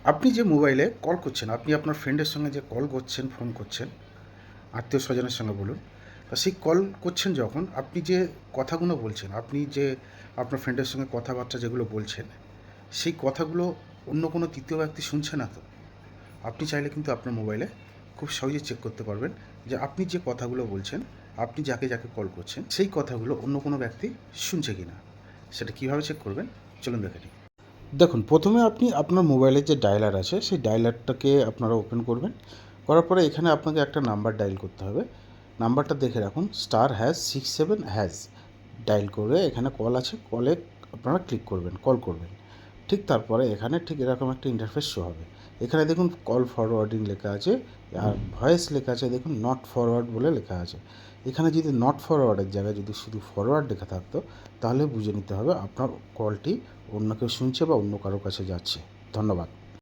আপনি যে মোবাইলে কল করছেন, আপনি আপনার ফ্রেন্ডের সঙ্গে যে কল করছেন, ফোন করছেন, আত্মীয় স্বজনের সঙ্গে বলুন, তা সেই কল করছেন যখন আপনি যে কথাগুলো বলছেন, আপনি যে আপনার ফ্রেন্ডের সঙ্গে কথাবার্তা যেগুলো বলছেন, সেই কথাগুলো অন্য কোনো তৃতীয় ব্যক্তি শুনছে না তো? আপনি চাইলে কিন্তু আপনার মোবাইলে খুব সহজে চেক করতে পারবেন যে আপনি যে কথাগুলো বলছেন, আপনি যাকে যাকে কল করছেন, সেই কথাগুলো অন্য কোনো ব্যক্তি শুনছে কি না। সেটা কীভাবে চেক করবেন, চলুন দেখে নিই। দেখুন, প্রথমে আপনি আপনার মোবাইলের যে ডায়ালার আছে সেই ডায়ালারটাকে আপনারা ওপেন করবেন। করার পরে এখানে আপনাকে একটা নাম্বার ডায়াল করতে হবে। নাম্বারটা দেখে রাখুন, *67# ডায়াল করে এখানে কল আছে, কলে আপনারা ক্লিক করবেন, কল করবেন। ঠিক তারপরে এখানে ঠিক এরকম একটা ইন্টারফেস শো হবে। এখানে দেখুন কল ফরওয়ার্ডিং লেখা আছে, আর ভয়েস লেখা আছে দেখুন নট ফরওয়ার্ড বলে লেখা আছে। এখানে যদি নট ফরওয়ার্ডের জায়গায় যদি শুধু ফরওয়ার্ড লেখা থাকতো, তাহলে বুঝে নিতে হবে আপনার কলটি অন্য কেউ শুনছে বা অন্য কারো কাছে যাচ্ছে। ধন্যবাদ।